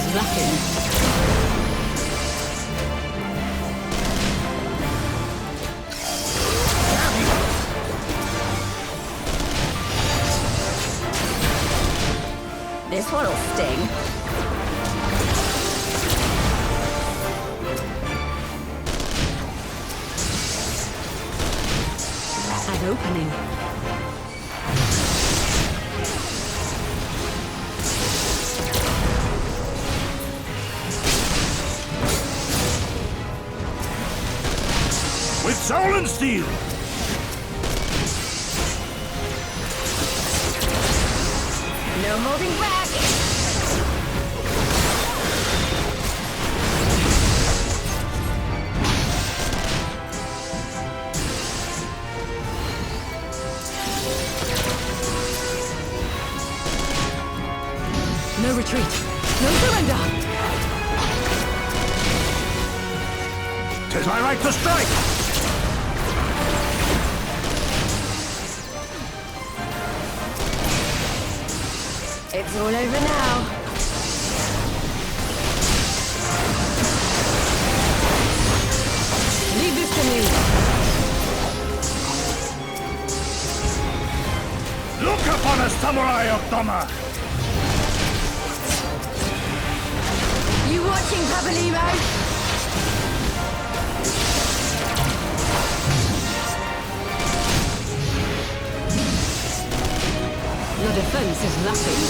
is lacking. This one'll sting. An opening. With soul and steel! No holding back! No retreat! No surrender! 'Tis my right to strike! It's all over now. Leave this to me. Look upon us, samurai of Doma! You watching, Pabalimo? Your defense is lacking.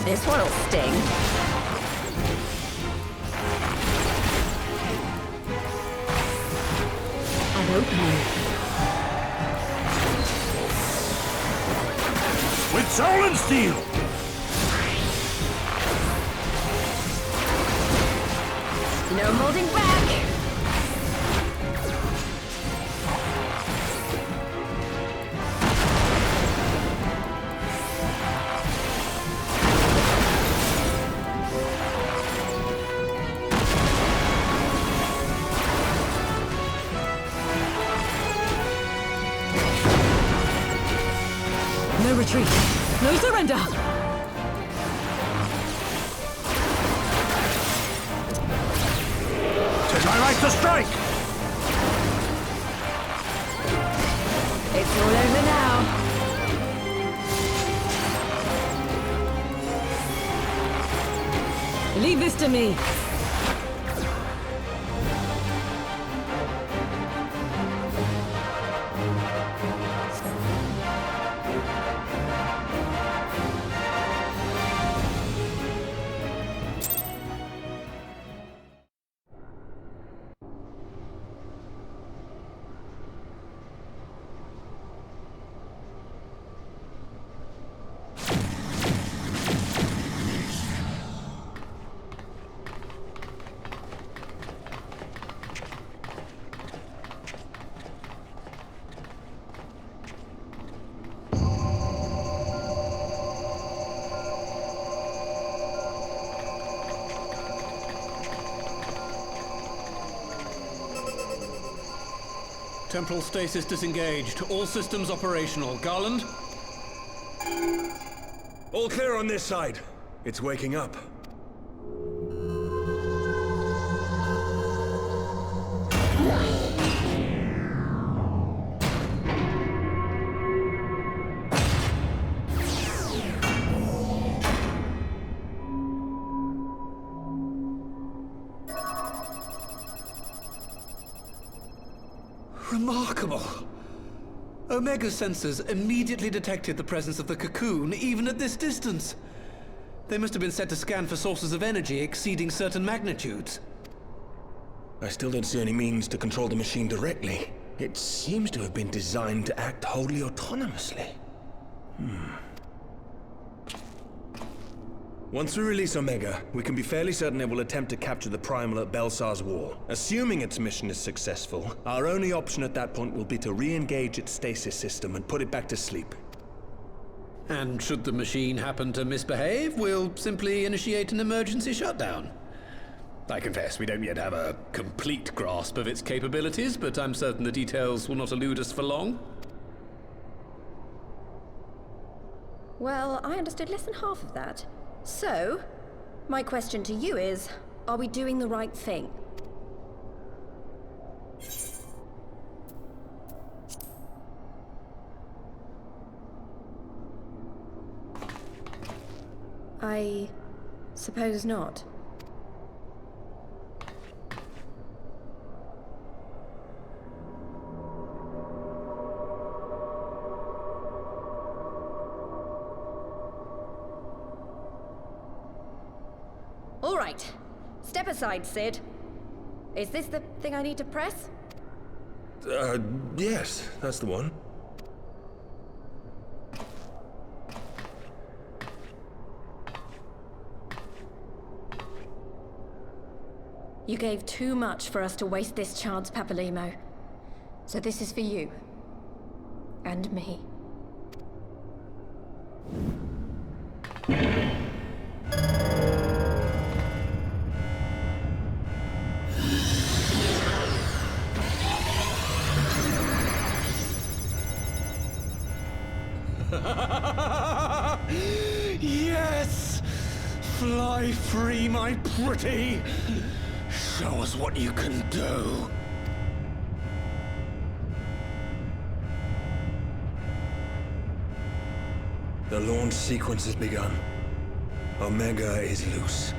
This one'll sting. An opening. With soul and steel! No holding back! No retreat. No surrender. Tis my right to strike! It's all over now. Leave this to me. Temporal stasis disengaged. All systems operational. Garland? All clear on this side. It's waking up. Remarkable. Omega sensors immediately detected the presence of the cocoon, even at this distance. They must have been set to scan for sources of energy exceeding certain magnitudes. I still don't see any means to control the machine directly. It seems to have been designed to act wholly autonomously. Once we release Omega, we can be fairly certain it will attempt to capture the Primal at Belsar's Wall. Assuming its mission is successful, our only option at that point will be to re-engage its stasis system and put it back to sleep. And should the machine happen to misbehave, we'll simply initiate an emergency shutdown. I confess we don't yet have a complete grasp of its capabilities, but I'm certain the details will not elude us for long. Well, I understood less than half of that. So, my question to you is, are we doing the right thing? I suppose not. All right. Step aside, Sid. Is this the thing I need to press? Yes, that's the one. You gave too much for us to waste this chance, Papalimo. So this is for you. And me. Yes! Fly free, my pretty! Show us what you can do. The launch sequence has begun. Omega is loose.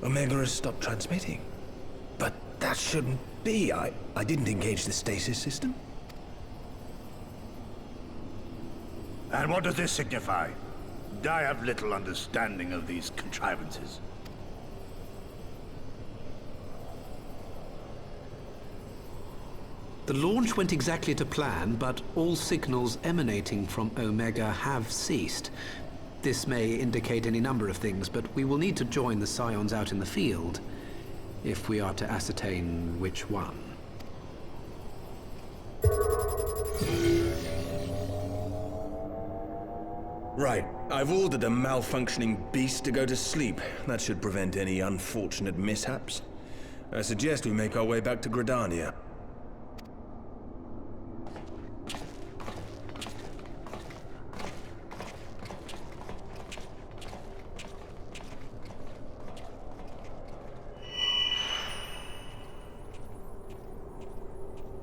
Omega has stopped transmitting. But that shouldn't be. I didn't engage the stasis system. And what does this signify? I have little understanding of these contrivances. The launch went exactly to plan, but all signals emanating from Omega have ceased. This may indicate any number of things, but we will need to join the Scions out in the field if we are to ascertain which one. Right. I've ordered a malfunctioning beast to go to sleep. That should prevent any unfortunate mishaps. I suggest we make our way back to Gridania.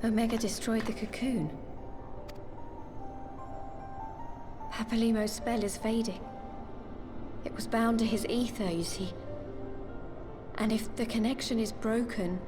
Omega destroyed the cocoon. Papalimo's spell is fading. It was bound to his ether, you see. And if the connection is broken...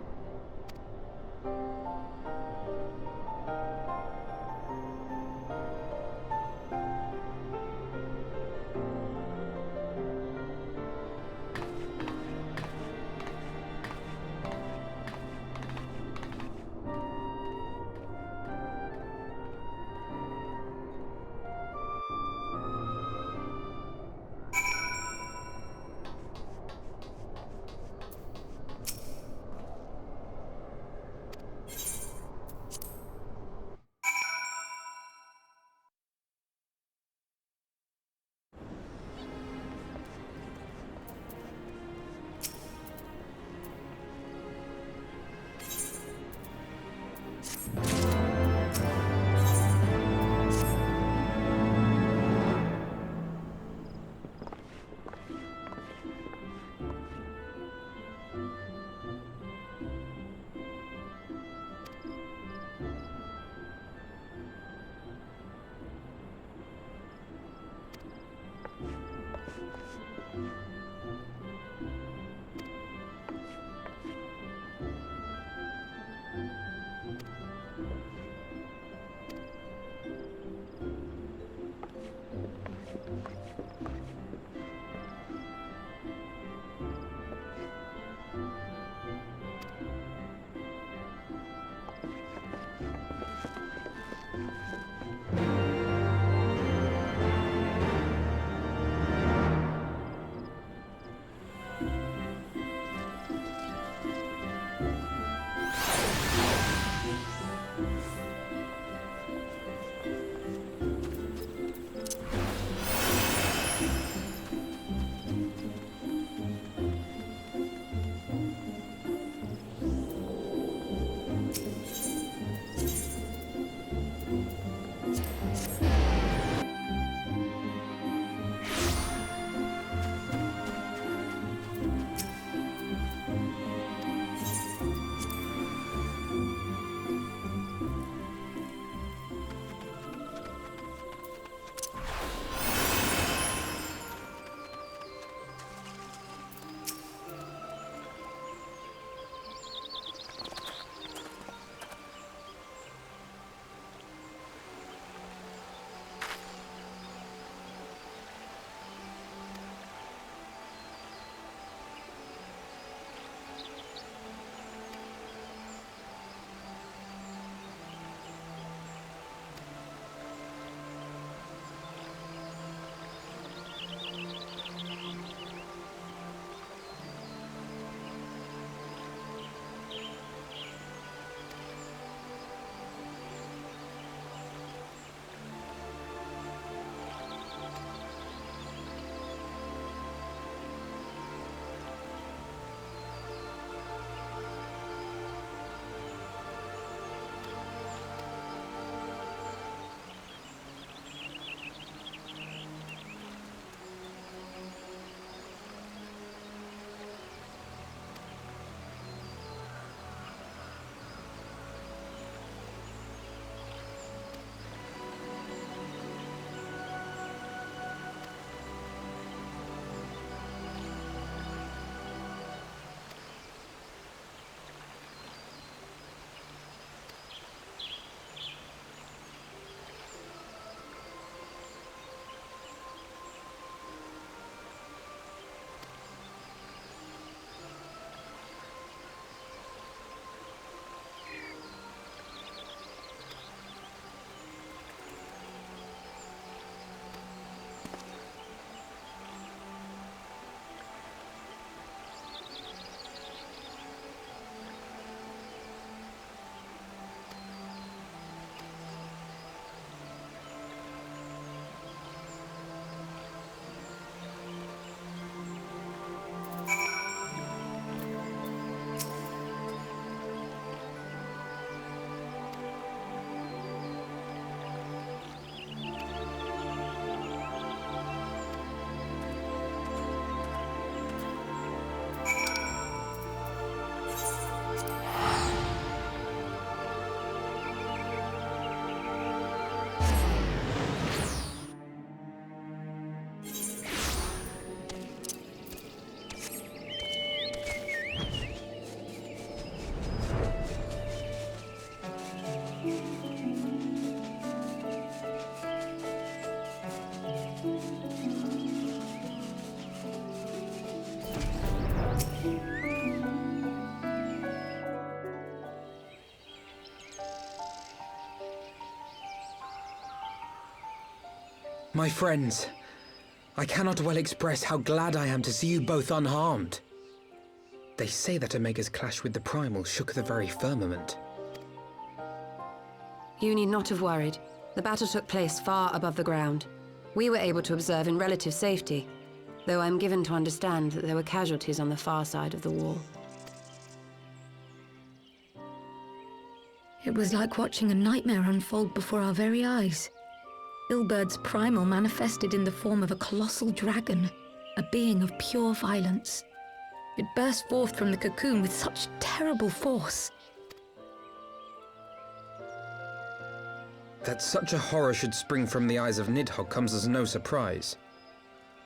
My friends, I cannot well express how glad I am to see you both unharmed. They say that Omega's clash with the Primal shook the very firmament. You need not have worried. The battle took place far above the ground. We were able to observe in relative safety, though I'm given to understand that there were casualties on the far side of the wall. It was like watching a nightmare unfold before our very eyes. Ilburd's primal manifested in the form of a colossal dragon, a being of pure violence. It burst forth from the cocoon with such terrible force. That such a horror should spring from the eyes of Nidhogg comes as no surprise.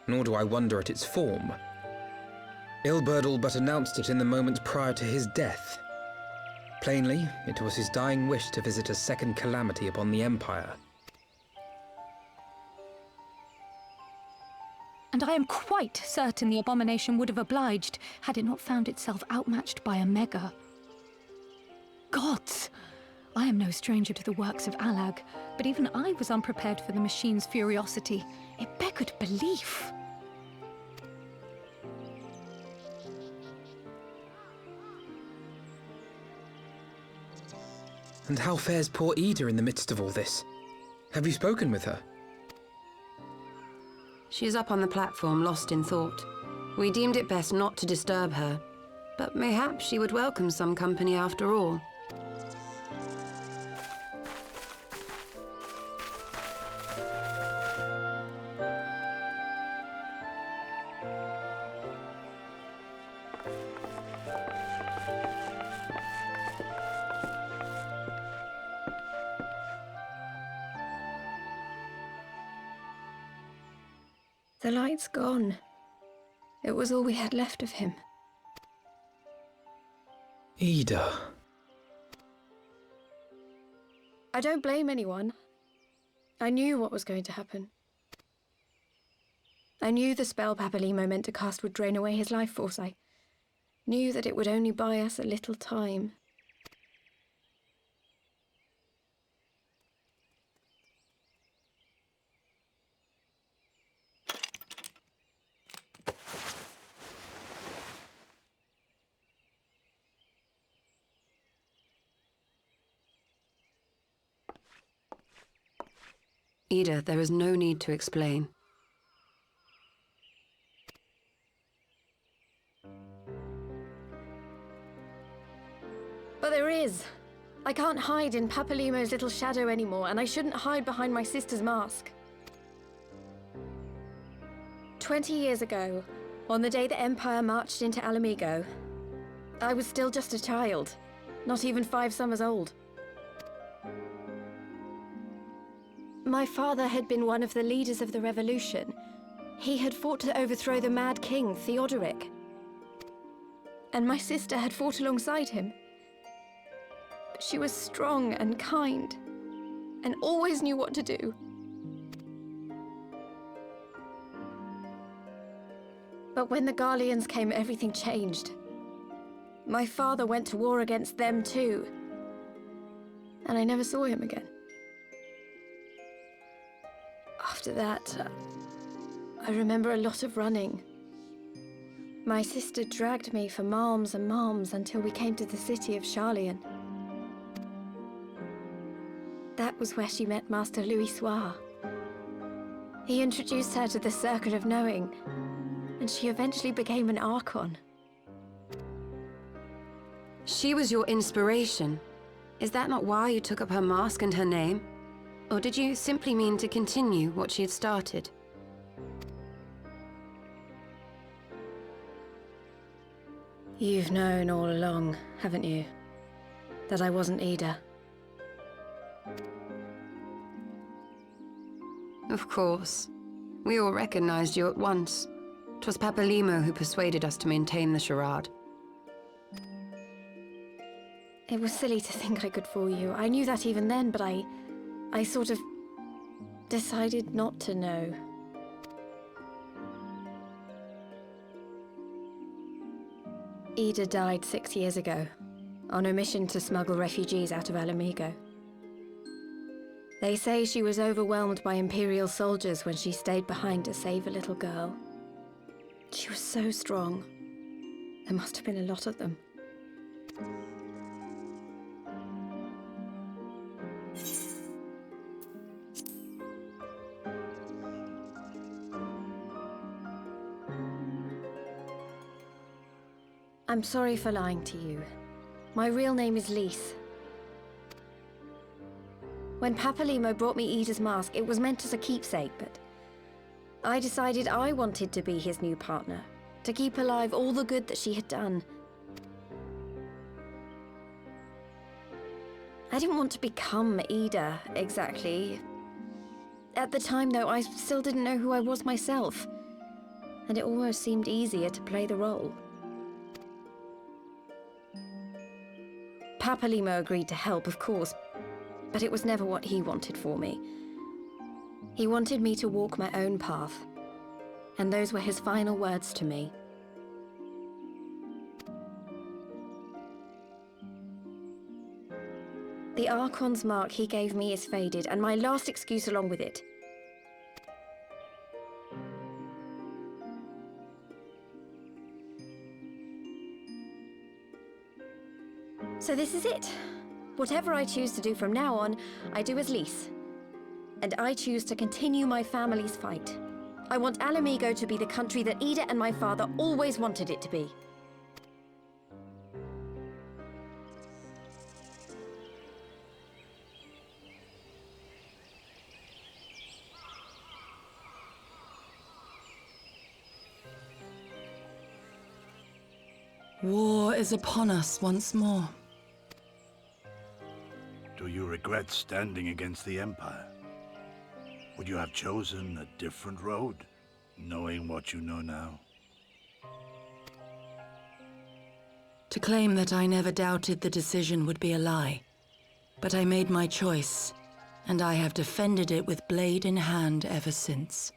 Nor do I wonder at its form. Ilburd all but announced it in the moments prior to his death. Plainly, it was his dying wish to visit a second calamity upon the Empire. And I am quite certain the abomination would have obliged had it not found itself outmatched by Omega. Gods! I am no stranger to the works of Alag, but even I was unprepared for the machine's furiosity. It beggared belief. And how fares poor Ida in the midst of all this? Have you spoken with her? She is up on the platform, lost in thought. We deemed it best not to disturb her, but mayhap she would welcome some company after all. The light's gone. It was all we had left of him. Ida. I don't blame anyone. I knew what was going to happen. I knew the spell Papalimo meant to cast would drain away his life force. I knew that it would only buy us a little time. Ida, there is no need to explain. But there is. I can't hide in Papalimo's little shadow anymore, and I shouldn't hide behind my sister's mask. 20 years ago, on the day the Empire marched into Alamigo, I was still just a child, not even 5 summers old. My father had been one of the leaders of the revolution. He had fought to overthrow the Mad King, Theodoric. And my sister had fought alongside him. But she was strong and kind, and always knew what to do. But when the Garleans came, everything changed. My father went to war against them too, and I never saw him again. After that, I remember a lot of running. My sister dragged me for malms and malms until we came to the city of Charlian. That was where she met Master Louis Soir. He introduced her to the Circle of Knowing, and she eventually became an Archon. She was your inspiration. Is that not why you took up her mask and her name? Or did you simply mean to continue what she had started? You've known all along, haven't you? That I wasn't Ida. Of course. We all recognized you at once. 'Twas Papalimo who persuaded us to maintain the charade. It was silly to think I could fool you. I knew that even then, but I sort of decided not to know. Ida died 6 years ago, on a mission to smuggle refugees out of Alamigo. They say she was overwhelmed by Imperial soldiers when she stayed behind to save a little girl. She was so strong. There must have been a lot of them. I'm sorry for lying to you. My real name is Lise. When Papalimo brought me Ida's mask, it was meant as a keepsake, but I decided I wanted to be his new partner, to keep alive all the good that she had done. I didn't want to become Ida, exactly. At the time, though, I still didn't know who I was myself, and it almost seemed easier to play the role. Papalimo agreed to help, of course, but it was never what he wanted for me. He wanted me to walk my own path, and those were his final words to me. The Archon's mark he gave me is faded, and my last excuse along with it. So this is it. Whatever I choose to do from now on, I do as Lise. And I choose to continue my family's fight. I want Alamigo to be the country that Ida and my father always wanted it to be. War is upon us once more. Do you regret standing against the Empire? Would you have chosen a different road, knowing what you know now? To claim that I never doubted the decision would be a lie. But I made my choice, and I have defended it with blade in hand ever since.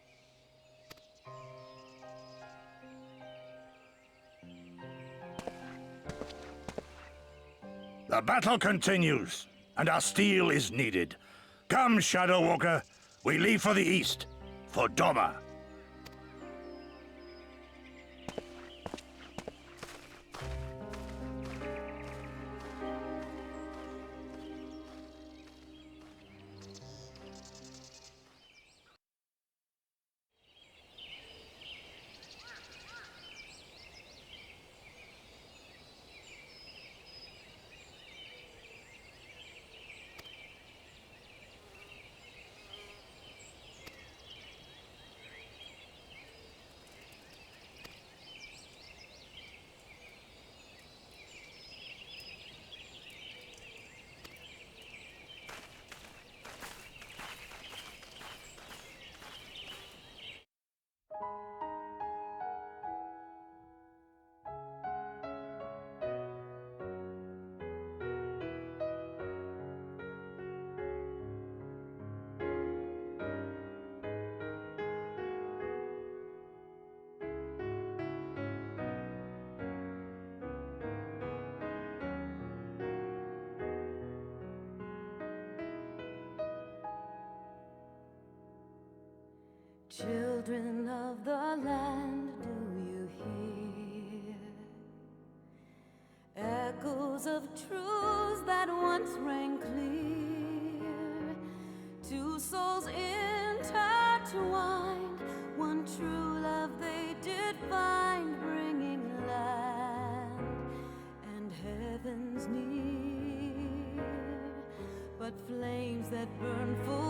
The battle continues, and our steel is needed. Come, Shadow Walker, we leave for the east, for Doma. Children of the land, do you hear echoes of truths that once rang clear? Two souls intertwined, one true love they did find, bringing land and heavens near. But flames that burn full